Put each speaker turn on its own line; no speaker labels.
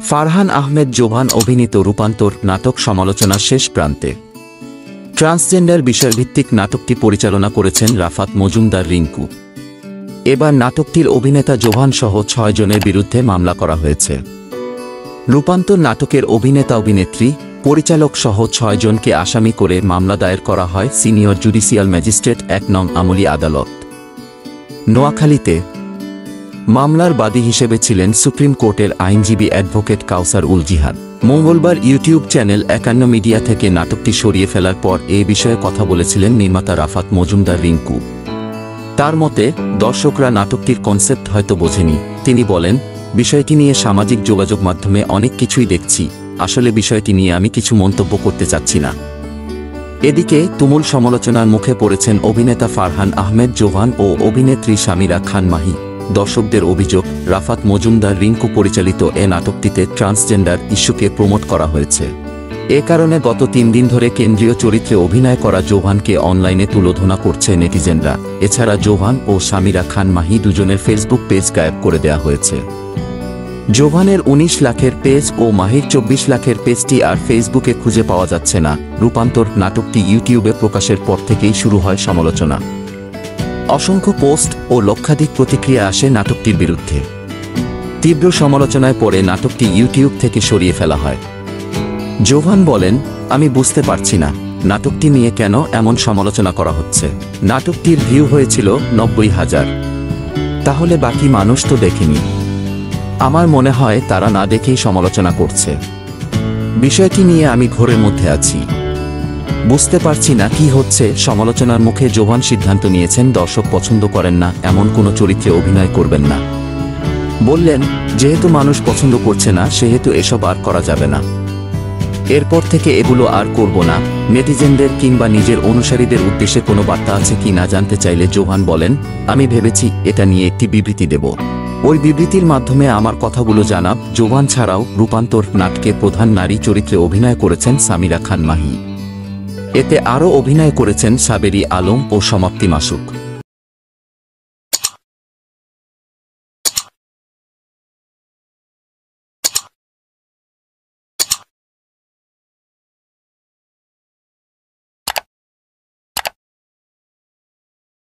ফারহান আহমেদ জোভান অভিনীত রূপান্তর নাটক সমালোচনার শেষ প্রান্তে। ট্রান্সজেন্ডার বিষয়ভিত্তিক নাটকটি পরিচালনা করেছেন রাফাত মজুমদার রিংকু। এবার নাটকটির অভিনেতা জোভান সহ ৬ জনের বিরুদ্ধে মামলা করা হয়েছে। রূপান্তর নাটকের অভিনেতা অভিনেত্রী পরিচালক সহ ৬ জনকে আসামি করে মামলা দায়ের করা হয় সিনিয়র জুডিশিয়াল ম্যাজিস্ট্রেট ১ নং আমলি আদালত নোয়াখালীতে। মামলার বাদী হিসেবে ছিলেন সুপ্রিম কোর্টের আইনজীবী অ্যাডভোকেট কাউসার উল জিহাদ। মঙ্গলবার ইউটিউব চ্যানেল ৫১ মিডিয়া থেকে নাটকটি সরিয়ে ফেলার পর এ বিষয়ে কথা বলেছিলেন নির্মাতা রাফাত মজুমদার রিংকু। তার মতে, দর্শকরা নাটকটির কনসেপ্ট হয়তো বোঝেনি। তিনি বলেন, বিষয়টি নিয়ে সামাজিক যোগাযোগ মাধ্যমে অনেক কিছুই দেখছি, আসলে বিষয়টি নিয়ে আমি কিছু মন্তব্য করতে চাচ্ছি না। এদিকে তুমুল সমালোচনার মুখে পড়েছেন অভিনেতা ফারহান আহমেদ জোভান ও অভিনেত্রী সামিরা খান মাহি। দর্শকদের অভিযোগ, রাফাত মজুমদার রিংকু পরিচালিত এ নাটকটিতে ট্রান্সজেন্ডার ইস্যুকে প্রমোট করা হয়েছে। এ কারণে গত ৩ দিন ধরে কেন্দ্রীয় চরিত্রে অভিনয় করা জোভানকে অনলাইনে তুলোধনা করছে নেটিজেনরা। এছাড়া জোভান ও সামিরা খান মাহি দুজনের ফেসবুক পেজ গায়েব করে দেয়া হয়েছে। জোভানের ১৯ লাখের পেজ ও মাহির ২৪ লাখের পেজটি আর ফেসবুকে খুঁজে পাওয়া যাচ্ছে না। রূপান্তর নাটকটি ইউটিউবে প্রকাশের পর থেকেই শুরু হয় সমালোচনা। অসংখ্য পোস্ট ও লক্ষাধিক প্রতিক্রিয়া আসে নাটকটির বিরুদ্ধে। তীব্র সমালোচনায় পড়ে নাটকটি ইউটিউব থেকে সরিয়ে ফেলা হয়। জোভান বলেন, আমি বুঝতে পারছি না নাটকটি নিয়ে কেন এমন সমালোচনা করা হচ্ছে। নাটকটির ভিউ হয়েছিল ৯০,০০০। তাহলে বাকি মানুষ তো দেখেনি। আমার মনে হয় তারা না দেখেই সমালোচনা করছে। বিষয়টি নিয়ে আমি ঘোরের মধ্যে আছি, বুঝতে পারছি না কি হচ্ছে। সমালোচনার মুখে জোভান সিদ্ধান্ত নিয়েছেন দর্শক পছন্দ করেন না এমন কোনো চরিত্রে অভিনয় করবেন না। বললেন, যেহেতু মানুষ পছন্দ করছে না সেহেতু এসব আর করা যাবে না। এরপর থেকে এগুলো আর করব না। নেটিজেনদের কিংবা নিজের অনুসারীদের উদ্দেশ্যে কোনো বার্তা আছে কি না জানতে চাইলে জোভান বলেন, আমি ভেবেছি এটা নিয়ে একটি বিবৃতি দেব। ওই বিবৃতির মাধ্যমে আমার কথাগুলো জানাব। জোভান ছাড়াও রূপান্তর নাটকে প্রধান নারী চরিত্রে অভিনয় করেছেন সামিরা খান মাহি। এতে আরও অভিনয় করেছেন সাবেরি আলম ও সমাপ্তি মাসুক।